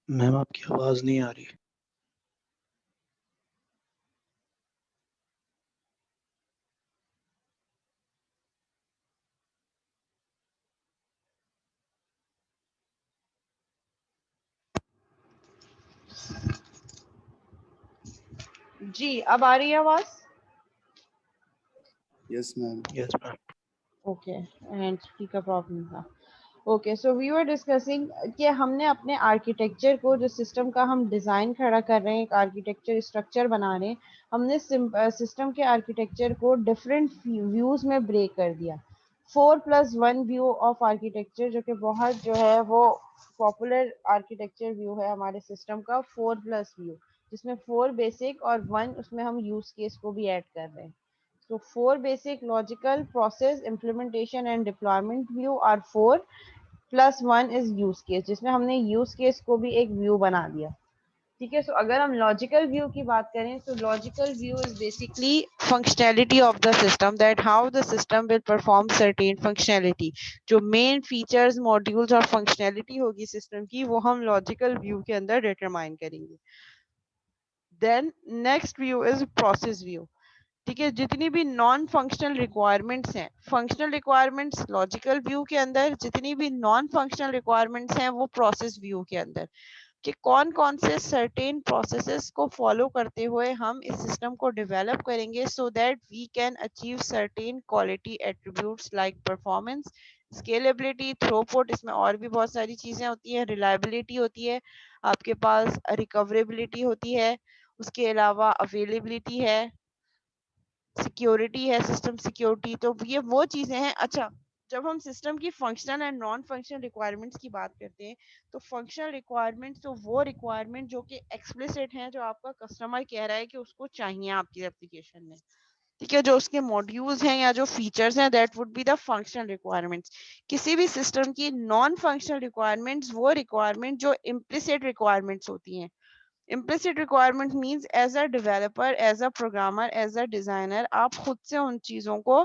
Ma'am आपकी आवाज नहीं आ रही। जी, अब आ रही है आवाज? Yes ma'am. Yes ma'am. Okay, end का प्रॉब्लम था। Okay, so we were discussing कि हमने अपने आर्किटेक्चर को, जो सिस्टम का हम डिज़ाइन खड़ा कर रहे हैं, एक आर्किटेक्चर स्ट्रक्चर बना रहे हैं, हमने सिस्टम के आर्किटेक्चर को डिफरेंट व्यूज़ में ब्रेक कर दिया। 4+1 व्यू ऑफ आर्किटेक्चर, जो कि बहुत जो है वो पॉपुलर आर्किटेक्चर व्यू है हमारे सिस्टम का, 4+ व्यू, जिसमें 4 बेसिक और 1 उसमें हम यूज़ केस को भी ऐड कर रहे हैं। So 4 basic logical process implementation and deployment view are 4+1 is use case, जिसमें हमने use case को भी एक view बना दिया। ठीक है, सो अगर हम लॉजिकल व्यू की बात करें तो logical view is basically functionality of the system, that how the system will perform certain functionality. जो मेन फीचर्स, मॉड्यूल्स और फंक्शनैलिटी होगी सिस्टम की, वो हम लॉजिकल व्यू के अंदर डिटरमाइन करेंगे। Then next view is process view. ठीक है, जितनी भी नॉन फंक्शनल रिक्वायरमेंट्स हैं, फंक्शनल रिक्वायरमेंट्स लॉजिकल व्यू के अंदर, जितनी भी नॉन फंक्शनल रिक्वायरमेंट्स हैं वो प्रोसेस व्यू के अंदर, कि कौन कौन से सर्टेन प्रोसेसेस को फॉलो करते हुए हम इस सिस्टम को डेवलप करेंगे, so that we can achieve certain quality attributes like performance, scalability, throughput. इसमें और भी बहुत सारी चीजें होती हैं, रिलायबिलिटी होती है, आपके पास रिकवरेबिलिटी होती है, उसके अलावा अवेलेबिलिटी है, सिक्योरिटी है, सिस्टम सिक्योरिटी। तो ये वो चीजें हैं। अच्छा, जब हम सिस्टम की functional and non functional requirements की बात करते हैं, तो फंक्शनल रिक्वायरमेंट्स तो वो रिक्वायरमेंट जो कि एक्सप्लिसिट हैं, जो आपका कस्टमर कह रहा है कि उसको चाहिए आपकी एप्लीकेशन में। ठीक है, जो उसके मॉड्यूल्स हैं या जो फीचर्स हैं, that would be the functional requirements. किसी भी सिस्टम की नॉन फंक्शनल रिक्वायरमेंट्स वो रिक्वायरमेंट जो इम्प्लिसिट रिक्वायरमेंट्स होती हैं। Implicit requirement means as a developer, as a programmer, as a designer, आप खुद से उन चीजों को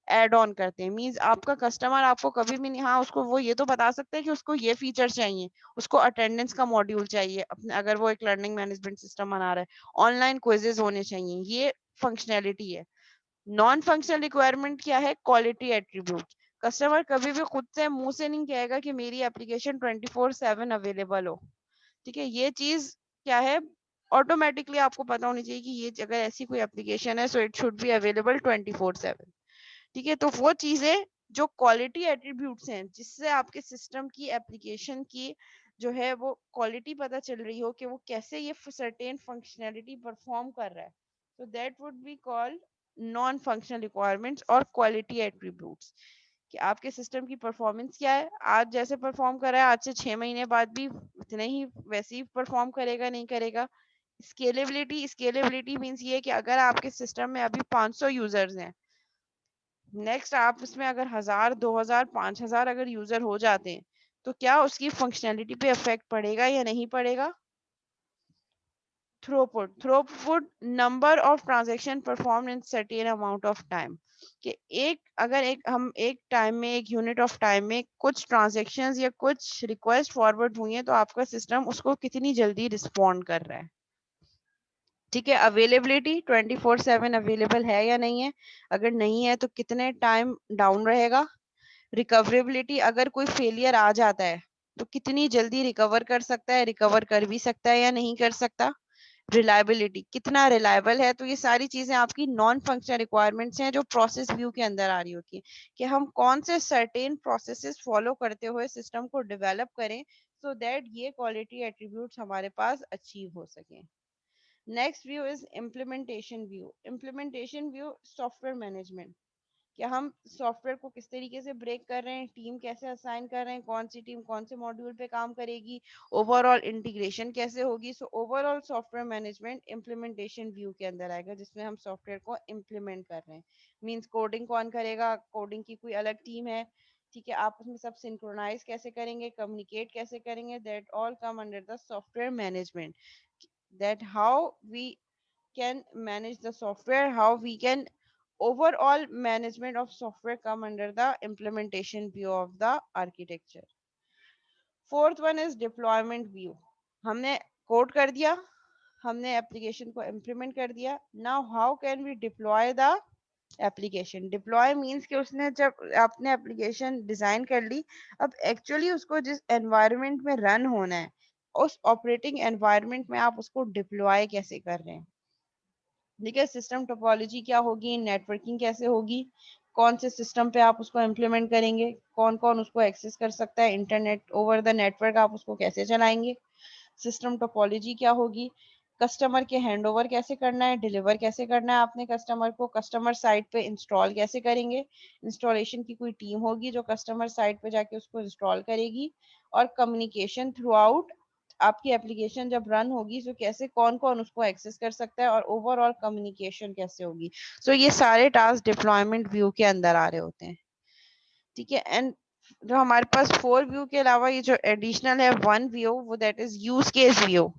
एड ऑन करते हैं। मीन्स आपका कस्टमर आपको कभी भी नहीं, हाँ उसको वो ये तो बता सकता है कि उसको ये फीचर चाहिए, उसको अटेंडेंस का मॉड्यूल चाहिए अपने, अगर वो एक लर्निंग मैनेजमेंट सिस्टम बना रहा है, ऑनलाइन क्विजेज होने चाहिए, ये फंक्शनैलिटी है। नॉन फंक्शनल रिक्वायरमेंट क्या है? Quality attribute. कस्टमर कभी भी खुद से मुंह से नहीं कहेगा कि मेरी एप्लीकेशन 24/7 अवेलेबल हो। ठीक है, ये चीज क्या है, ऑटोमेटिकली आपको पता होनी चाहिए कि ये अगर ऐसी कोई एप्लीकेशन है, so it should be available 24/7। ठीक है, तो वो चीजें जो क्वालिटी एट्रीब्यूट्स हैं, जिससे आपके सिस्टम की एप्लीकेशन की जो है वो क्वालिटी पता चल रही हो कि वो कैसे ये सर्टेन फंक्शनैलिटी परफॉर्म कर रहा है, तो that would be called non functional requirements और क्वालिटी एट्रीब्यूट्स। कि आपके सिस्टम की परफॉर्मेंस क्या है, आज जैसे परफॉर्म कर रहा है, आज से 6 महीने बाद भी उतने ही वैसे ही परफॉर्म करेगा, नहीं करेगा। स्केलेबिलिटी, स्केलेबिलिटी मीन्स ये कि अगर आपके सिस्टम में अभी 500 यूजर्स हैं, नेक्स्ट आप उसमें अगर 1000, 2000, 5000 अगर यूजर हो जाते हैं, तो क्या उसकी फंक्शनैलिटी पे इफेक्ट पड़ेगा या नहीं पड़ेगा? Throughput, throughput number of transaction perform in certain amount of time. कि एक अगर एक हम एक टाइम में, एक यूनिट ऑफ टाइम में कुछ ट्रांजैक्शंस या कुछ रिक्वेस्ट फॉरवर्ड हुई है, तो आपका सिस्टम उसको कितनी जल्दी रिस्पॉन्ड कर रहा है। ठीक है, अवेलेबिलिटी 24/7 अवेलेबल है या नहीं है, अगर नहीं है तो कितने टाइम डाउन रहेगा। रिकवरेबिलिटी, अगर कोई फेलियर आ जाता है तो कितनी जल्दी रिकवर कर सकता है, रिकवर कर भी सकता है या नहीं कर सकता। रिलायबिलिटी, कितना रिलायबल है। तो ये सारी चीजें आपकी नॉन फंक्शनल रिक्वायरमेंट्स हैं जो प्रोसेस व्यू के अंदर आ रही होती है, कि हम कौन से सर्टेन प्रोसेसेस फॉलो करते हुए सिस्टम को डेवलप करें, सो दैट ये क्वालिटी एट्रीब्यूट्स हमारे पास अचीव हो सकें। Next view is implementation view. Implementation view software management, कि हम सॉफ्टवेयर को किस तरीके से ब्रेक कर रहे हैं, टीम कैसे असाइन कर रहे हैं, कौन सी टीम कौन से मॉड्यूल पे काम करेगी, ओवरऑल इंटीग्रेशन कैसे होगी। So overall software management implementation view के अंदर आएगा, जिसमें हम सॉफ्टवेयर को इम्प्लीमेंट कर रहे हैं। मींस कोडिंग कौन करेगा, कोडिंग की कोई अलग टीम है। ठीक है, आप उसमें सब सिंक्रोनाइज कैसे करेंगे, कम्युनिकेट कैसे करेंगे, that all come under the software management. That how we can manage the software, how we can overall management of software come under the implementation view of the architecture. Fourth one is deployment view. हमने code कर दिया, हमने application को implement कर दिया। Now how can we deploy the application? Deploy means कि उसने जब आपने एप्लीकेशन डिजाइन कर ली, अब एक्चुअली उसको जिस एनवायरनमेंट में रन होना है, उस ऑपरेटिंग एनवायरनमेंट में आप उसको डिप्लॉय कैसे कर रहे हैं? ठीक है, सिस्टम टोपोलॉजी क्या होगी, नेटवर्किंग कैसे होगी, कौन से सिस्टम पे आप उसको इम्प्लीमेंट करेंगे, कौन कौन उसको एक्सेस कर सकता है, इंटरनेट ओवर द नेटवर्क आप उसको कैसे चलाएंगे, सिस्टम टोपोलॉजी क्या होगी, कस्टमर के हैंडओवर कैसे करना है, डिलीवर कैसे करना है आपने कस्टमर को, कस्टमर साइट पे इंस्टॉल कैसे करेंगे, इंस्टॉलेशन की कोई टीम होगी जो कस्टमर साइट पे जाके उसको इंस्टॉल करेगी, और कम्युनिकेशन थ्रू आउट आपकी एप्लीकेशन जब रन होगी तो कैसे कौन कौन उसको एक्सेस कर सकता है, और ओवरऑल कम्युनिकेशन कैसे होगी। सो ये सारे टास्क डिप्लॉयमेंट व्यू के अंदर आ रहे होते हैं। ठीक है, एंड जो हमारे पास 4 व्यू के अलावा ये जो एडिशनल है 1 व्यू, वो that is use case view.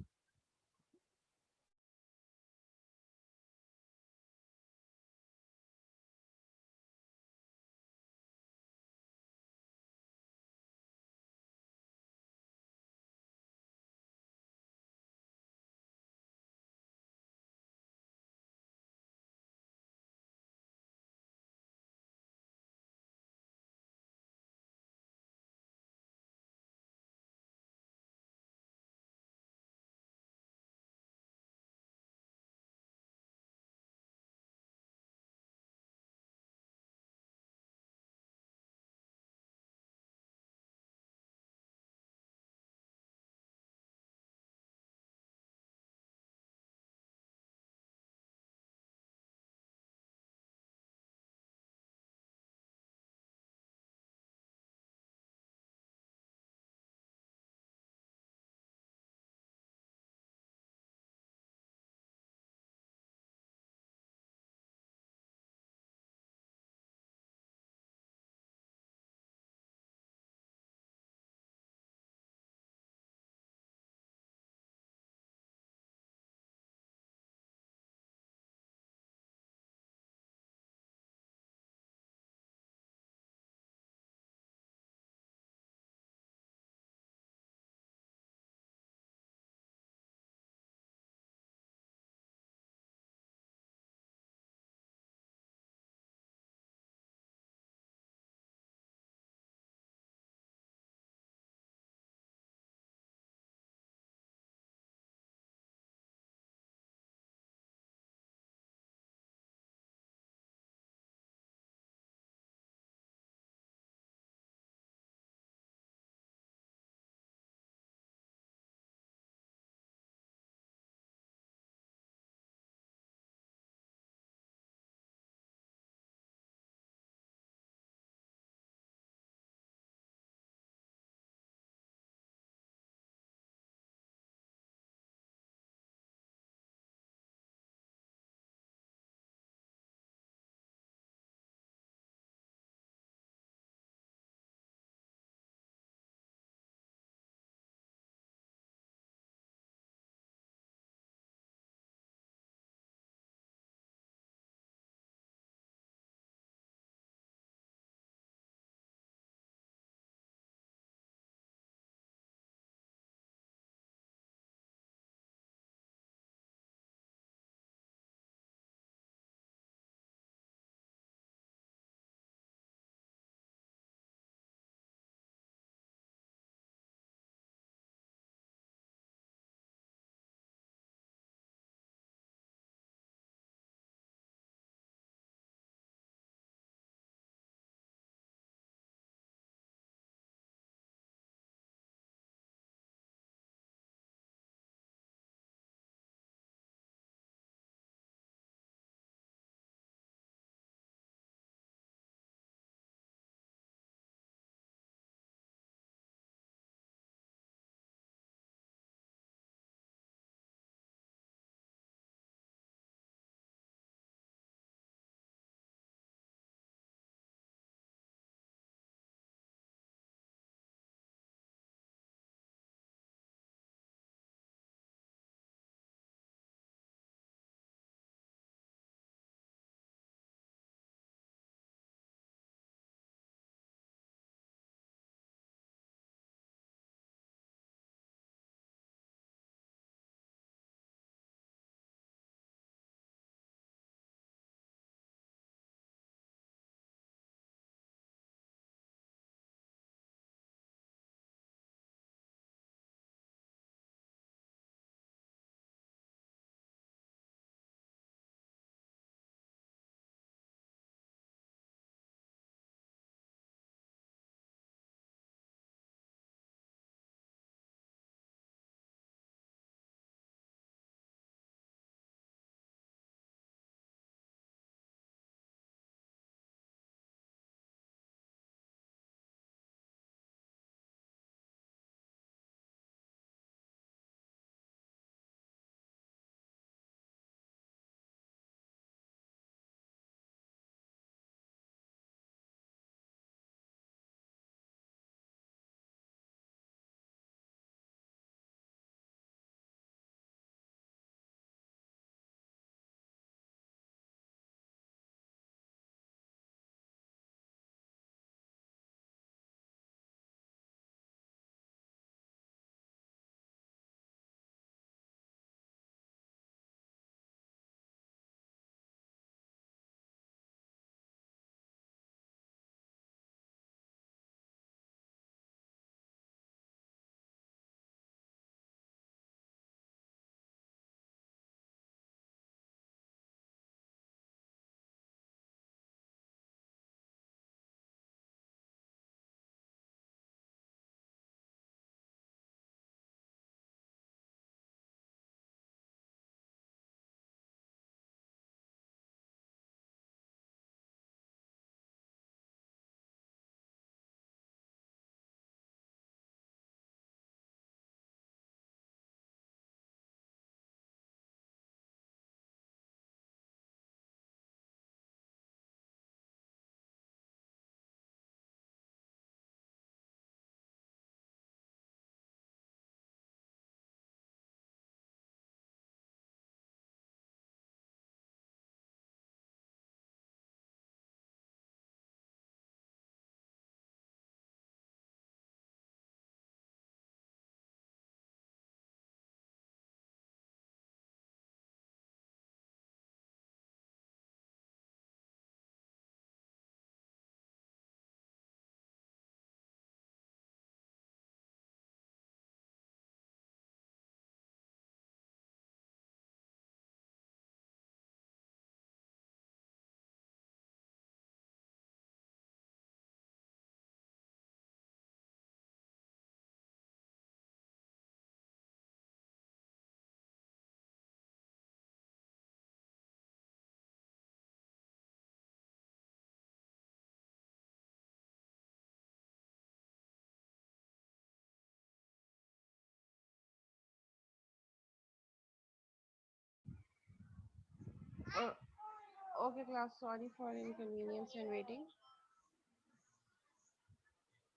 Okay class, sorry for inconvenience and waiting.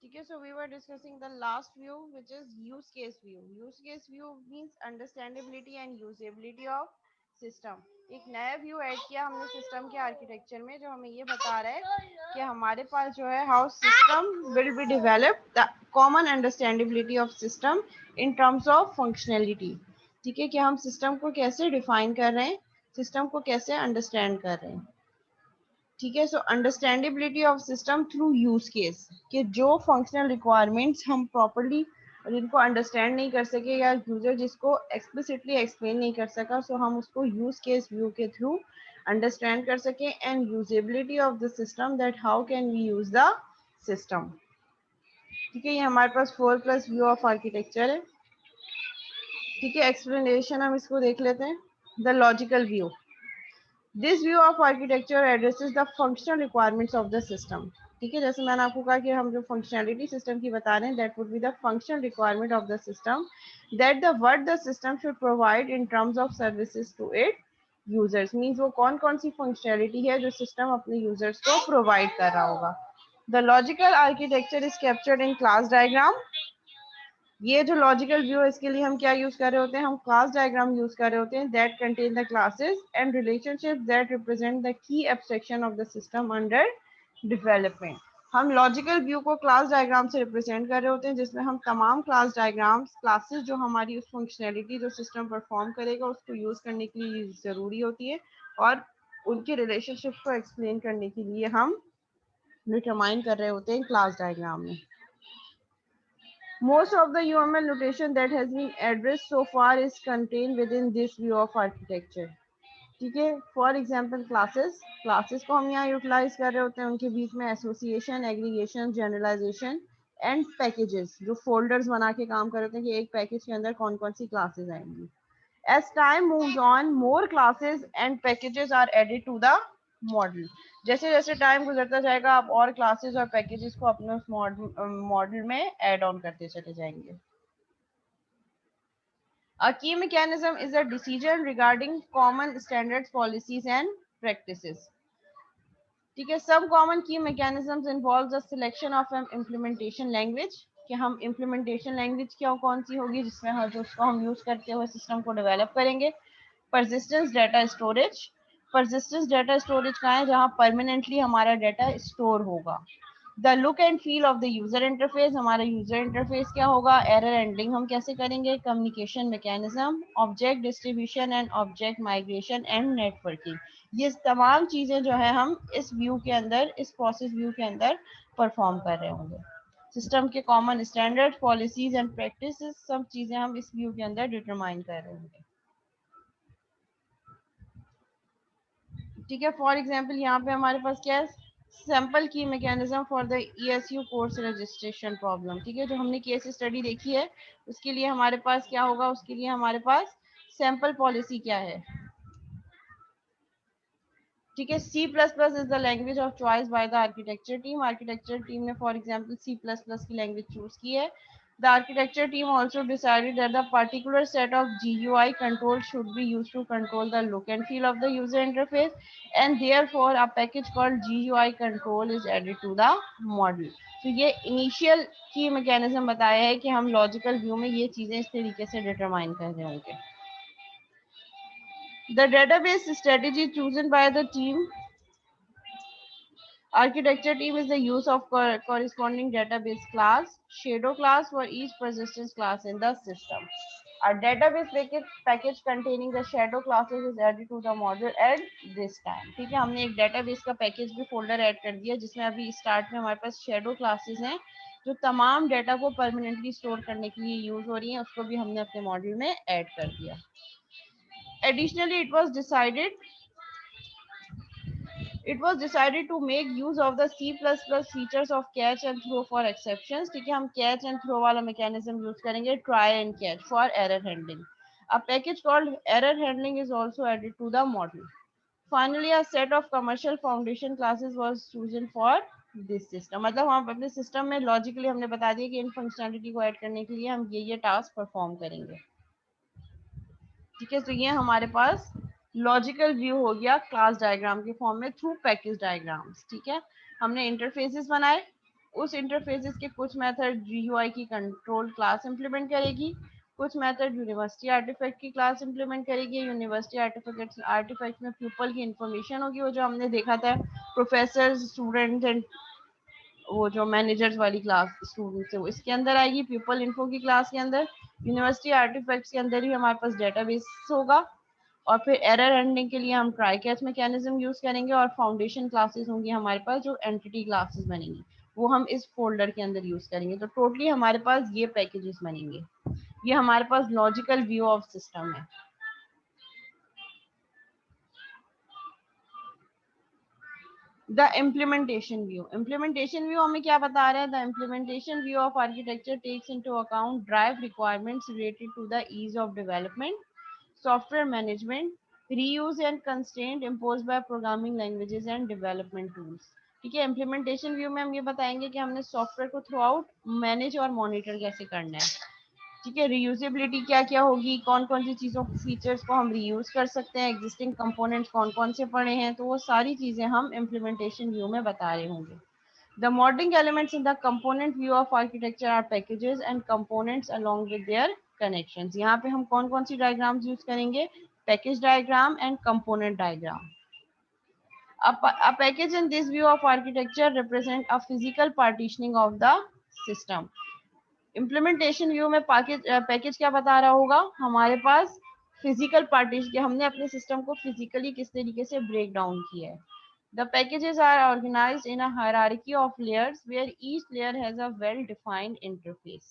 ठीक है, so we were discussing the last view which is use case view. Use case view means understandability and usability of system. एक नया view add किया हमने system के architecture में जो हमें ये बता रहा है कि हमारे पास जो है how system will be develop the common understandability of system in terms of functionality. ठीक है, कि हम सिस्टम को कैसे डिफाइन कर रहे हैं, सिस्टम को कैसे अंडरस्टैंड कर रहे हैं. ठीक है, so understandability of system through use case, कि जो फंक्शनल रिक्वायरमेंट्स हम प्रॉपर्ली जिनको अंडरस्टैंड नहीं कर सके या यूजर जिसको एक्सप्लिसिटली एक्सप्लेन नहीं कर सका, सो हम उसको यूज केस व्यू के थ्रू अंडरस्टैंड कर सके. And usability of the system, that how can we use the system. ठीक है, ये हमारे पास 4+ व्यू ऑफ आर्किटेक्चर है. ठीक है, एक्सप्लेनेशन हम इसको देख लेते हैं. The logical view. This view of architecture addresses the functional requirements of the system. ठीक है, जैसे मैंने आपको कहा कि हम जो फंक्शनैलिटी सिस्टम की बता रहे हैं, that would be the functional requirement of the system, that the what the system should provide in terms of services to it users. Means वो कौन कौन सी फंक्शनैलिटी है जो सिस्टम अपने यूजर्स को प्रोवाइड कर रहा होगा. The logical architecture is captured in class diagram. ये जो लॉजिकल व्यू है इसके लिए हम क्या यूज कर रहे होते हैं, हम क्लास डायग्राम यूज कर रहे होते हैं that contain the classes and relationship that represent the key abstraction of the system under development. हम लॉजिकल व्यू को क्लास डायग्राम से रिप्रेजेंट कर रहे होते हैं जिसमें हम तमाम क्लास डायग्राम्स, क्लासेस जो हमारी उस फंक्शनैलिटी जो सिस्टम परफॉर्म करेगा उसको यूज करने के लिए जरूरी होती है और उनके रिलेशनशिप को एक्सप्लेन करने के लिए हम डिटरमाइन कर रहे होते हैं क्लास डायग्राम में. Most of the UML notation that has been addressed so far is contained within this view of architecture. ठीक है, फॉर एग्जाम्पल क्लासेस, क्लासेस को हम यहाँ यूटिलाइज कर रहे होते हैं, उनके बीच में association, aggregation, generalization and packages, जो फोल्डर्स बना के काम कर रहे होते हैं कि एक पैकेज के अंदर कौन कौन सी क्लासेस आएंगी. As time moves on, more classes and packages are added to the model. जैसे जैसे टाइम गुजरता जाएगा आप और क्लासेस और पैकेजेस को अपने उस मॉडल में ऐड ऑन करते चले जाएंगे. A key mechanism is a decision regarding common standards, policies and practices. ठीक है, some common key mechanisms involve the selection of an implementation language, कि हम implementation language क्या कौन सी होगी जिसमें हम जो उसको हम यूज करते हुए सिस्टम को डेवलप करेंगे. persistence data storage. persistence data storage कहाँ है, जहाँ परमानेंटली हमारा डाटा स्टोर होगा. The look and feel of the user interface, हमारा यूजर इंटरफेस क्या होगा. एरर हैंडलिंग हम कैसे करेंगे. Communication mechanism, object distribution and object migration and networking. ये तमाम चीजें जो है हम इस व्यू के अंदर, इस प्रोसेस व्यू के अंदर परफॉर्म कर रहे होंगे. सिस्टम के common standard, policies and practice, सब चीजें हम इस व्यू के अंदर डिटरमाइन कर रहे होंगे. ठीक है, फॉर एग्जाम्पल यहाँ पे हमारे पास क्या है, सैम्पल की mechanism for the ESU course registration problem. ठीक है, जो हमने केस स्टडी देखी है उसके लिए हमारे पास क्या होगा, उसके लिए हमारे पास सैम्पल पॉलिसी क्या है. ठीक है, C++ is the language of choice by the architecture team. Architecture team ने फॉर एग्जाम्पल C++ की लैंग्वेज चूज की है. The architecture team also decided that the particular set of GUI controls should be used to control the look and feel of the user interface, and therefore a package called GUI control is added to the model. तो ये initial key mechanism बताया है कि हम logical view में ये चीजें इस तरीके से determine कर रहे होंगे. The database strategy chosen by the team architecture team is the use of corresponding database class, shadow class for each persistence class in the system. A database package containing the shadow classes is added to the model at this time. ठीक है, हमने एक database का package भी folder add कर दिया जिसमें अभी स्टार्ट में हमारे पास shadow classes हैं जो तमाम डाटा को परमानेंटली स्टोर करने के लिए यूज हो रही हैं, उसको भी हमने अपने मॉडल में ऐड कर दिया. Additionally, it was decided to make use of the C++ features of catch and throw for exceptions. ठीक है, हम catch and throw वाला mechanism use करेंगे, try and catch for error handling. A package called error handling is also added to the model. Finally, a set of commercial foundation classes was chosen for this system. मतलब हम अपने system में logically हमने बता दिया कि इन functionality को add करने के लिए हम ये टास्क परफॉर्म करेंगे. ठीक है, तो ये हमारे पास लॉजिकल व्यू हो गया क्लास डायग्राम के फॉर्म में थ्रू पैकेज डायग्राम्स, ठीक है। हमने इंटरफेसेस बनाए, उस इंटरफेसेस के कुछ मेथड GUI की कंट्रोल क्लास इंप्लीमेंट करेगी, कुछ मेथड यूनिवर्सिटी आर्टिफैक्ट की क्लास इंप्लीमेंट करेगी। यूनिवर्सिटी आर्टिफैक्ट में प्यूपल की इंफॉर्मेशन होगी, वो जो हमने देखा था प्रोफेसर स्टूडेंट एंड वो जो मैनेजर्स वाली क्लास स्टूडेंट्स है वो इसके अंदर आएगी, पीपल इन्फो की क्लास के अंदर। यूनिवर्सिटी आर्टिफैक्ट्स के अंदर ही हमारे पास डेटाबेस होगा, और फिर एरर हैंडलिंग के लिए हम ट्राई कैच मैकेनिज्म यूज करेंगे, और फाउंडेशन क्लासेस होंगी हमारे पास जो एंटिटी क्लासेस बनेंगी, वो हम इस फोल्डर के अंदर यूज करेंगे। तो टोटली हमारे पास ये पैकेजेस बनेंगे। ये हमारे पास लॉजिकल व्यू ऑफ सिस्टम है। द इम्प्लीमेंटेशन व्यू हमें क्या बता रहा है? The implementation view of architecture takes into account drive requirements related to the ease of development, software management, reuse and constraint imposed by programming languages and development tools. ठीक है, implementation view में हम ये बताएंगे कि हमने सॉफ्टवेयर को through out manage और मॉनिटर कैसे करना है। ठीक है, रीयूजेबिलिटी क्या क्या होगी, कौन कौन सी चीज़ों फीचर्स को हम रीयूज कर सकते हैं, एग्जिस्टिंग कंपोनेंट्स कौन कौन से पड़े हैं, तो वो सारी चीज़ें हम इम्प्लीमेंटेशन व्यू में बता रहे होंगे। The modeling elements in the component view of architecture are packages and components along with their connections. यहाँ पे हम कौन कौन सी डायग्राम्स यूज करेंगे? Package diagram and component diagram. A package in this view of architecture represent a physical partitioning of the system. Implementation view में package क्या बता रहा होगा? हमारे पास फिजिकल पार्टीशन, हमने अपने सिस्टम को फिजिकली किस तरीके से ब्रेक डाउन किया है। The packages are organized in a hierarchy of layers where each layer has a well-defined interface.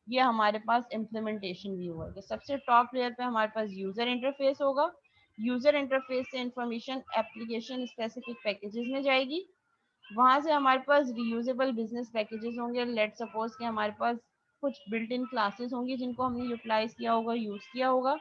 ये हमारे पास इम्प्लीमेंटेशन व्यू है। तो सबसे टॉप लेयर पे हमारे पास यूजर इंटरफेस होगा। यूजर इंटरफेस से इंफॉर्मेशन एप्लीकेशन स्पेसिफिक पैकेजेस में जाएगी। वहां से हमारे पास रीयूजेबल बिजनेस पैकेजेस होंगे। लेट सपोज कि हमारे पास कुछ बिल्ट इन क्लासेस होंगी जिनको हमने यूटिलाइज किया होगा, यूज किया होगा।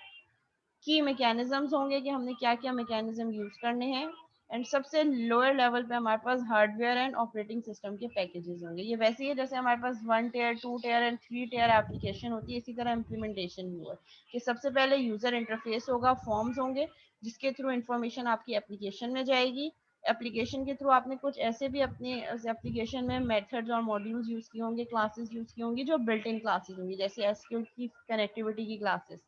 की मैकेनिज्म्स होंगे कि हमने क्या क्या मैकेनिज्म यूज करने हैं। एंड सबसे लोअर लेवल पे हमारे पास हार्डवेयर एंड ऑपरेटिंग सिस्टम के पैकेजेस होंगे। ये वैसे ही है जैसे हमारे पास 1 tier 2 tier and 3 tier application होती है, इसी तरह इम्प्लीमेंटेशन भी है कि सबसे पहले यूजर इंटरफेस होगा, फॉर्म्स होंगे जिसके थ्रू इंफॉर्मेशन आपकी एप्लीकेशन में जाएगी। एप्लीकेशन के थ्रू आपने कुछ ऐसे भी अपने एप्लीकेशन में मेथड्स और मॉड्यूल्स यूज किए होंगे, क्लासेस यूज की होंगी जो बिल्ट इन क्लासेस होंगी, जैसे एसक्यूएल की कनेक्टिविटी की क्लासेस।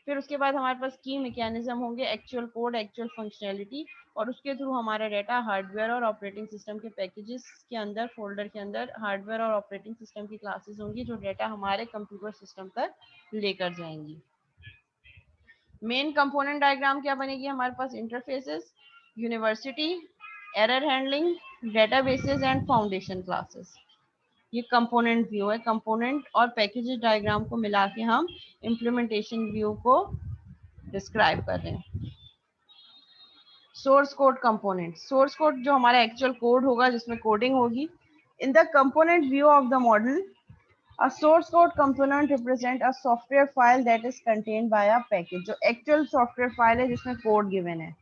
फिर उसके बाद हमारे पास की मैकेनिज्म होंगे, एक्चुअल कोड, एक्चुअल फंक्शनैलिटी, और उसके थ्रू हमारा डाटा हार्डवेयर और ऑपरेटिंग सिस्टम के पैकेजेस के अंदर, फोल्डर के अंदर हार्डवेयर और ऑपरेटिंग सिस्टम की क्लासेस होंगी जो डाटा हमारे कंप्यूटर सिस्टम तक लेकर जाएंगी। मेन कंपोनेंट डायग्राम क्या बनेगी? हमारे पास interfaces, university, error handling, databases and foundation classes. ये कंपोनेंट व्यू है। कंपोनेंट और पैकेजेस डायग्राम को मिला के हम इम्प्लीमेंटेशन व्यू को डिस्क्राइब कर रहे हैं। Source code component, source code जो हमारा एक्चुअल कोड होगा जिसमें कोडिंग होगी। In the component view of the model, a source code component represent a software file that is contained by a package. जो एक्चुअल सॉफ्टवेयर फाइल है जिसमें code given है।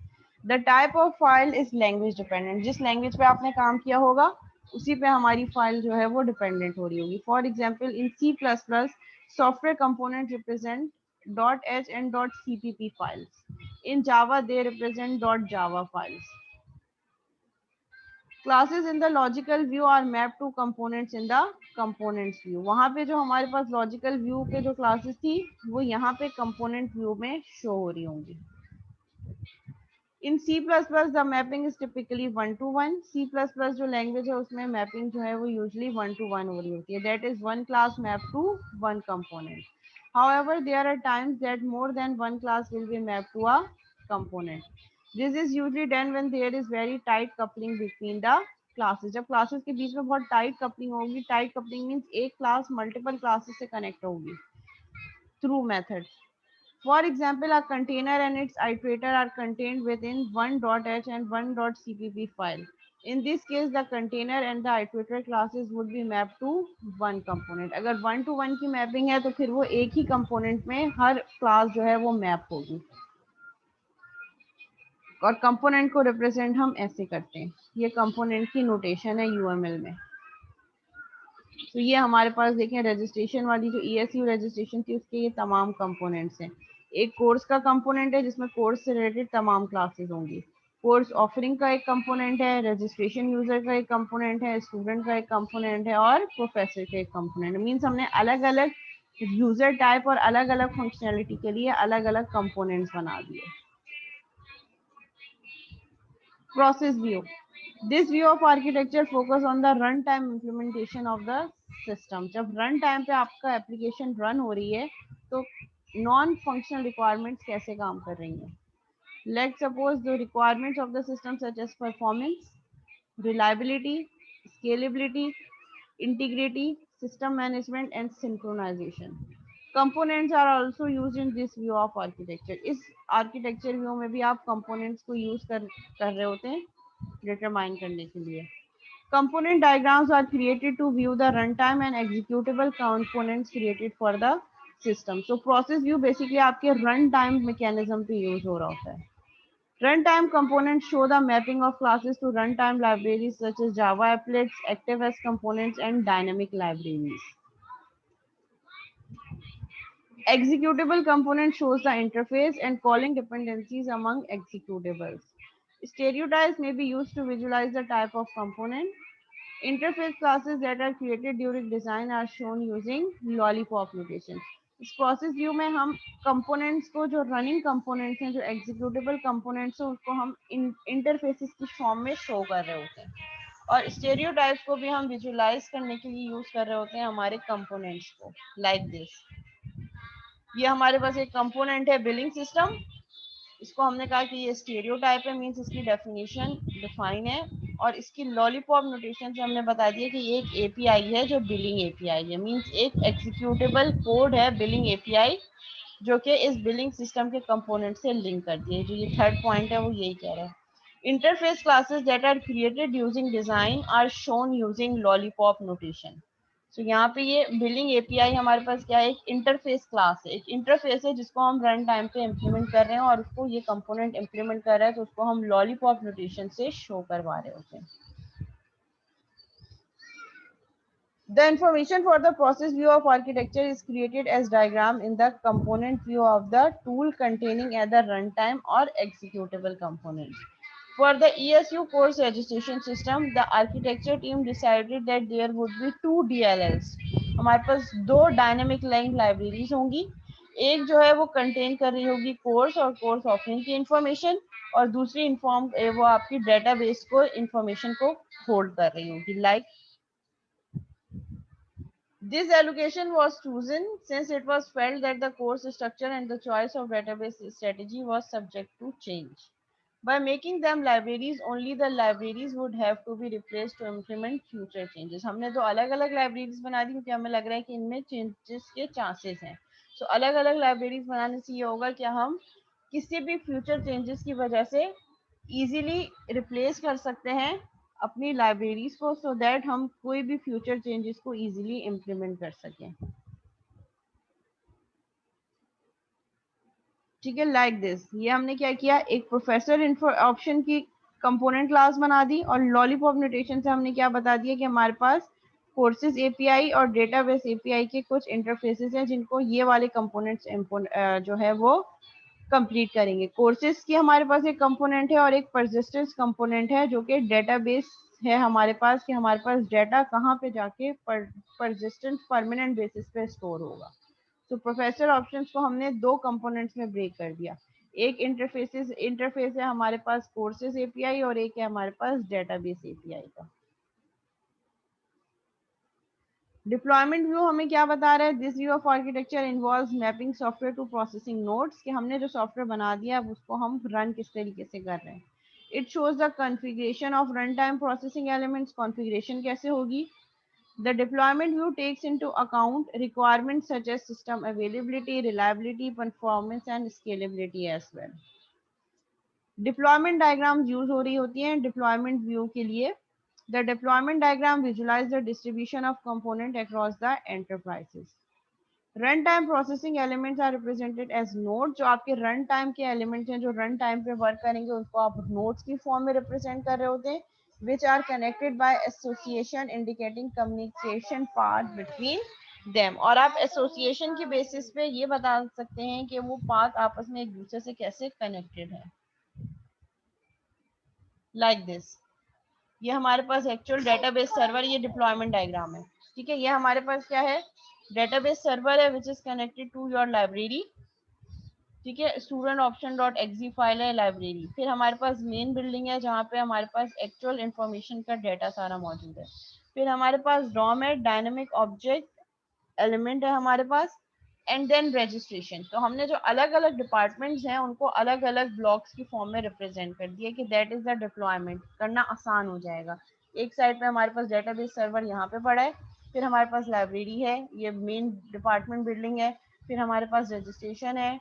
The type of file is language dependent, जिस language पे आपने काम किया होगा उसी पे हमारी फाइल जो है वो डिपेंडेंट हो रही होगी। For example in C++ software component represent .h and .cpp files. In Java they represent .java files. Classes in the logical view are mapped to components in the components view. वहाँ पे जो हमारे पास logical view के जो classes थी वो यहाँ पे component view में show हो रही होंगी। In C++ the mapping is typically 1-to-1. C++ जो language है उसमें mapping जो है वो usually 1-to-1 हो रही होती है। That is one class mapped to one component. However, there are times that more than one class will be mapped to a component. This is usually done when there is very tight coupling between the classes. जब classes के बीच में बहुत tight coupling होगी, tight coupling means एक class multiple classes से connect होगी through methods. For example, a container and its iterator are contained within one .h and one .cpp file. In this case, the container and the iterator classes would be mapped to one component. अगर 1-to-1 की mapping है तो फिर वो एक ही component में हर class जो है वो map होगी। और कंपोनेंट को रिप्रेजेंट हम ऐसे करते हैं, ये कंपोनेंट की नोटेशन है UML में। तो ये हमारे पास देखें रजिस्ट्रेशन वाली जो ESU रजिस्ट्रेशन थी उसके ये तमाम कंपोनेंट्स हैं। एक कोर्स का कंपोनेंट है जिसमें कोर्स से रिलेटेड तमाम क्लासेस होंगी, कोर्स ऑफरिंग का एक कंपोनेंट है, रजिस्ट्रेशन यूजर का एक कंपोनेंट है, स्टूडेंट का एक कंपोनेंट है और प्रोफेसर का एक कंपोनेंट है। मीन्स हमने अलग अलग यूजर टाइप और अलग अलग फंक्शनैलिटी के लिए अलग अलग कंपोनेंट्स बना दिए। Process view, this view of architecture focus on the run time implementation of the system. जब रन टाइम पे आपका एप्लीकेशन रन हो रही है तो नॉन फंक्शनल रिक्वायरमेंट्स कैसे काम कर रही हैं। Let's suppose the requirements of the system such as performance, reliability, scalability, integrity, system management and synchronization. Components are also used in this view of architecture. इस architecture view में भी आप components को use कर रहे होते हैं determine करने के लिए। Component diagrams are created to view the runtime and executable components created for the system. So process view basically आपके runtime mechanism पे use हो रहा होता है। Runtime components show the mapping of classes to runtime libraries such as Java applets, ActiveS components, and dynamic libraries. Executable component shows the interface and calling dependencies among executables. Stereotypes may be used to visualize the type of component. Interface classes that are created during design are shown using lollipop notation. इस process view में हम components को, जो running components हैं, जो executable components हैं, उसको हम इंटरफेसेस की फॉर्म में शो कर रहे होते हैं और स्टेरियोटाइप्स को भी हम विजुलाइज करने के लिए यूज कर रहे होते हैं हमारे कंपोनेंट्स को। लाइक दिस, ये हमारे पास एक कंपोनेंट है बिलिंग सिस्टम, इसको हमने कहा कि ये स्टीरियोटाइप है, मींस इसकी डेफिनेशन डिफाइन है और इसकी लॉलीपॉप नोटेशन से हमने बता दिया कि ये एक एपीआई है जो बिलिंग एपीआई है, मींस एक एग्जीक्यूटेबल कोड है बिलिंग एपीआई जो कि इस बिलिंग सिस्टम के कंपोनेंट से लिंक करती है। जो ये थर्ड पॉइंट है वो यही कह रहा है। Interface classes that are created using design are shown using lollipop notation. तो यहाँ पे ये बिलिंग एपीआई हमारे पास क्या है, एक इंटरफेस क्लास है, एक इंटरफेस है जिसको हम रन टाइम पे इम्प्लीमेंट कर रहे हैं और उसको ये कंपोनेंट इम्प्लीमेंट कर रहा है तो उसको हम लॉलीपॉप नोटेशन से शो करवा रहे होते हैं। The information for the process view of architecture is created as diagram in the component view of the tool containing either runtime or executable components. For the ESU course registration system, the architecture team decided that there would be two DLLs. हमारे पास दो dynamic language libraries होंगी, एक जो है वो contain कर रही होगी कोर्स और कोर्स ऑफरिंग की इंफॉर्मेशन और दूसरी इन्फॉर्म वो आपकी डेटाबेस को इंफॉर्मेशन को होल्ड कर रही होगी। Like this allocation was chosen since it was felt that the course structure and the choice of database strategy was subject to change. By making them libraries, only the libraries would have to be replaced to implement future changes. हमने तो अलग अलग libraries बना दी क्योंकि हमें लग रहा है कि इनमें changes के chances हैं। So अलग अलग libraries बनाने से ये होगा कि हम किसी भी future changes की वजह से easily replace कर सकते हैं अपनी लाइब्रेरीज को, सो दैट हम कोई भी फ्यूचर चेंजेस को इजीली इम्प्लीमेंट कर सकें। ठीक है, लाइक दिस, ये हमने क्या किया, एक प्रोफेसर ऑप्शन की कंपोनेंट क्लास बना दी और लॉलीपॉप नोटेशन से हमने क्या बता दिया कि हमारे पास कोर्सेज एपीआई और डेटाबेस एपीआई के कुछ इंटरफेसेस हैं जिनको ये वाले कंपोनेंट्स जो है वो कंप्लीट करेंगे। कोर्सेज की हमारे पास एक कंपोनेंट है और एक परसिस्टेंस कंपोनेंट है जो कि डेटाबेस है हमारे पास, कि हमारे पास डाटा कहाँ पे जाके परसिस्टेंट परमानेंट बेसिस पे स्टोर होगा। तो प्रोफेसर ऑप्शंस को हमने दो कंपोनेंट्स में ब्रेक कर दिया, एक इंटरफेस है हमारे पास कोर्सेज एपीआई और एक है हमारे पास डेटाबेस एपीआई का। डिप्लॉयमेंट व्यू हमें क्या बता रहा है, this view of architecture involves mapping software to processing nodes, कि हमने जो सॉफ्टवेयर बना दिया अब उसको हम रन किस तरीके से कर रहे हैं। It shows the configuration of run time processing elements, configuration कैसे होगी। The deployment view takes into account requirements such as system availability, reliability, performance and scalability as well. Deployment diagrams use हो रही होती हैं deployment view के लिए। The deployment diagram visualize the distribution of component across the enterprises. Runtime processing elements are represented as nodes, जो आपके runtime के elements हैं जो runtime पे work करेंगे उनको आप nodes की form में represent कर रहे होते हैं, which are connected by association indicating communication path between them, और आप एसोसिएशन के बेसिस पे ये बता सकते हैं कि वो पार्ट आपस में एक दूसरे से कैसे कनेक्टेड है। लाइक दिस, ये हमारे पास एक्चुअल डेटाबेस सर्वर, ये डिप्लॉयमेंट डायग्राम है। ठीक है, ये हमारे पास क्या है, डेटाबेस सर्वर है which is connected to your library. ठीक है, student option dot exe file है लाइब्रेरी। फिर हमारे पास मेन बिल्डिंग है जहाँ पे हमारे पास एक्चुअल इंफॉर्मेशन का डेटा सारा मौजूद है। फिर हमारे पास डॉम है, डायनेमिक ऑब्जेक्ट एलिमेंट है हमारे पास, एंड देन रजिस्ट्रेशन। तो हमने जो अलग अलग डिपार्टमेंट्स हैं उनको अलग अलग ब्लॉक्स की फॉर्म में रिप्रेजेंट कर दिया कि दैट इज द डिप्लॉयमेंट, करना आसान हो जाएगा। एक साइड पे हमारे पास डेटाबेस सर्वर यहाँ पे पड़ा है, फिर हमारे पास लाइब्रेरी है, ये मेन डिपार्टमेंट बिल्डिंग है, फिर हमारे पास रजिस्ट्रेशन है।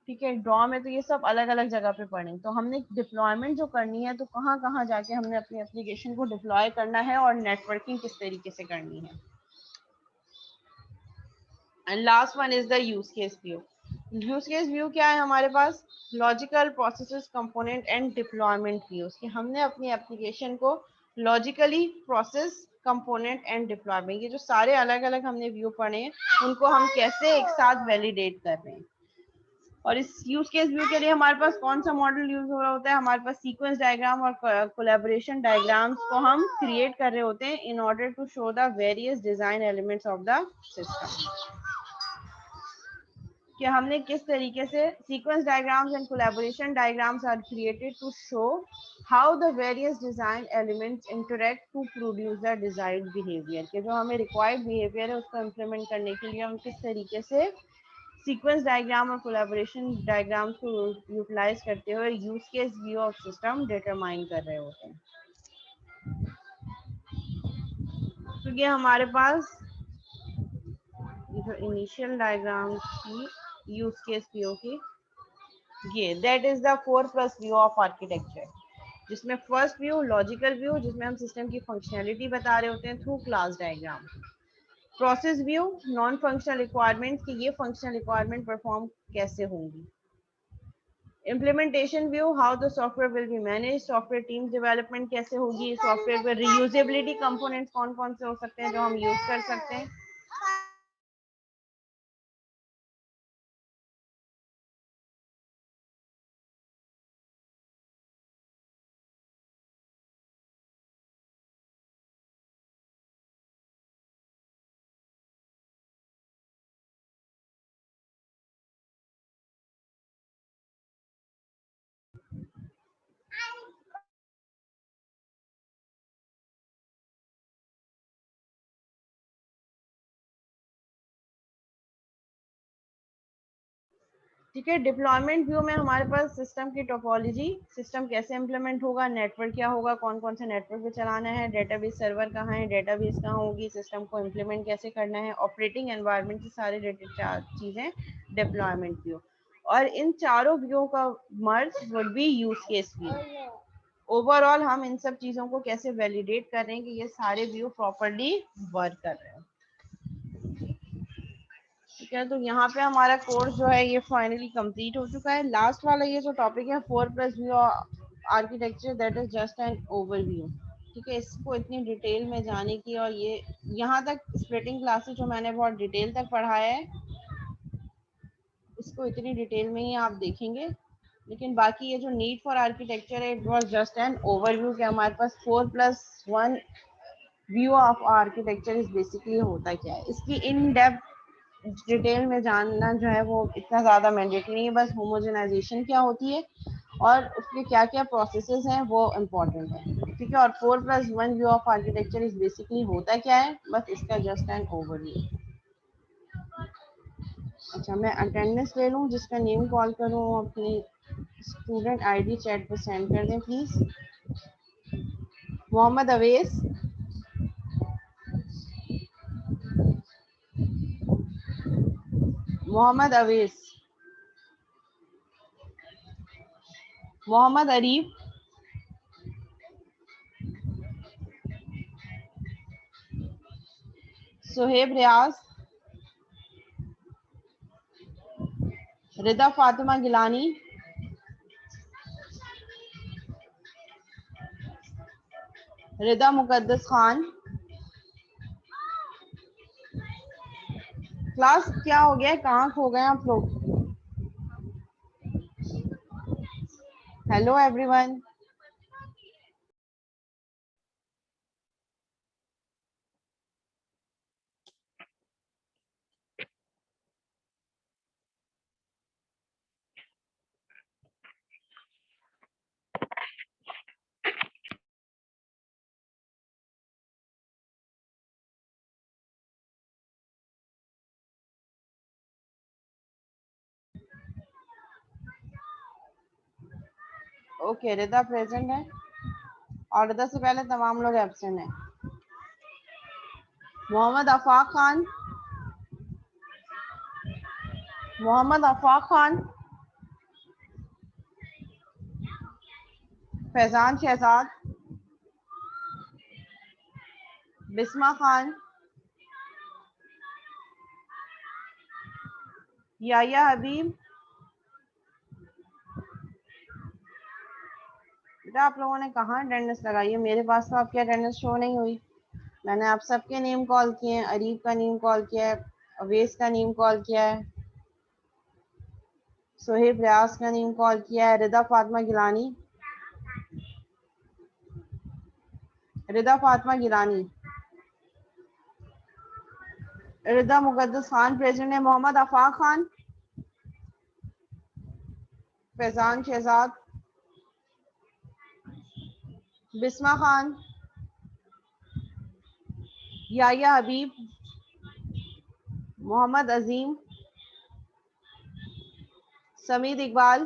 ठीक है, ड्रॉ में तो ये सब अलग अलग जगह पे पड़े। तो हमने डिप्लॉयमेंट जो करनी है तो कहाँ कहाँ जाके हमने अपनी एप्लीकेशन को डिप्लॉय करना है और नेटवर्किंग किस तरीके से करनी है। And last one is the use case view. Use case view क्या है हमारे पास, logical processes component and deployment views, कि हमने अपनी एप्लीकेशन को logically process component and deployment, ये जो सारे अलग अलग हमने व्यू पढ़े हैं उनको हम कैसे एक साथ वैलिडेट कर रहे हैं। और इस यूज केस व्यू के लिए हमारे पास कौन सा मॉडल यूज हो रहा होता है, हमारे पास सीक्वेंस डायग्राम और कोलैबोरेशन डायग्राम्स को हम क्रिएट कर रहे होते हैं in order to show the various design elements of the system. कि हमने किस तरीके से sequence diagrams and collaboration diagrams are created to show how the various design elements interact to produce the desired behaviour, कि जो हमें required behaviour है उसको इम्प्लीमेंट करने के लिए हम किस तरीके से सीक्वेंस डायग्राम और कोलैबोरेशन डायग्राम्स को यूटिलाइज करते हुए use case view of system determine कर रहे होते हैं। तो ये हमारे पास जो इनिशियल डायग्राम की यूज केस व्यू की, ये that is the 4+ view of architecture, जिसमें फर्स्ट व्यू लॉजिकल व्यू, जिसमें हम सिस्टम की फंक्शनैलिटी बता रहे होते हैं through class diagram. Process view, non functional requirements की ये फंक्शनल रिक्वायरमेंट परफॉर्म कैसे होंगी। Implementation view, how the software will be manage, software team development कैसे होगी, सॉफ्टवेयर में रीयूजेबिलिटी कंपोनेंट्स कौन कौन से हो सकते हैं जो हम यूज कर सकते हैं। ठीक है, डिप्लॉयमेंट व्यू में हमारे पास सिस्टम की टोपोलॉजी, सिस्टम कैसे इम्प्लीमेंट होगा, नेटवर्क क्या होगा, कौन कौन से नेटवर्क पे चलाना है, डेटाबेस सर्वर कहाँ है, डेटाबेस कहाँ होगी, सिस्टम को इम्प्लीमेंट कैसे करना है, ऑपरेटिंग एनवायरनमेंट की सारी चीज़ें डिप्लॉयमेंट व्यू। और इन चारों व्यू का merge would be use case view. Overall हम इन सब चीज़ों को कैसे वैलिडेट कर रहे हैं कि ये सारे व्यू प्रॉपरली वर्क कर रहे हैं। ठीक है, तो यहाँ पे हमारा कोर्स जो है ये फाइनली कंप्लीट हो चुका है। लास्ट वाला ये जो टॉपिक है 4+ view architecture, that is just an overview. ठीक है, इसको इतनी डिटेल में जाने की, और ये यहाँ तक स्प्लिटिंग क्लासेस जो मैंने बहुत डिटेल तक पढ़ाया है इसको इतनी डिटेल में ही आप देखेंगे। लेकिन बाकी ये जो नीड फॉर आर्किटेक्चर है it was just an overview, कि हमारे पास 4+1 view of architecture is basically होता क्या है। इसकी इन डेप्थ डिटेल में जानना जो है वो इतना ज़्यादा मैंडेटरी नहीं है, बस होमोजेनाइजेशन क्या होती है और उसके क्या क्या प्रोसेसेस हैं वो इम्पोर्टेंट है। ठीक है, और 4+1 view of architecture is basically होता क्या है, बस इसका जस्ट एन ओवरव्यू। अच्छा, मैं अटेंडेंस ले लूँ, जिसका नेम कॉल करूँ अपनी स्टूडेंट आईडी चैट पे सेंड कर दें प्लीज़। मोहम्मद अवेस, मोहम्मद अवेस, मोहम्मद अरीफ, सुहेब रियाज, रिदा फातिमा गिलानी, रिदा मुकद्दस खान, क्लास क्या हो गया है, कहाँ खो गए आप लोग? Hello everyone. Okay, Rida present है और रिदा से पहले तमाम लोग एब्सेंट हैं। मोहम्मद अफाक खान, मोहम्मद अफाक खान, फैजान शहजाद, बिस्मा खान, याया हबीब। बेटा आप लोगों ने कहाँ अटेंडेंस लगाई है? मेरे पास तो आपकी अटेंडेंस शो नहीं हुई। मैंने आप सबके नेम कॉल किए हैं, अरीब का नेम कॉल किया है, अवेश का नेम कॉल किया है, सोहेब रियाज का नेम कॉल किया है, रिदा फातिमा गिलानी, रिदा फातिमा गिलानी, रिदा मुकद्दस खान प्रेजेंट है, मोहम्मद अफाक खान, फैजान शहजाद, बिस्मा खान, याया हबीब, मोहम्मद अजीम, समीद इकबाल,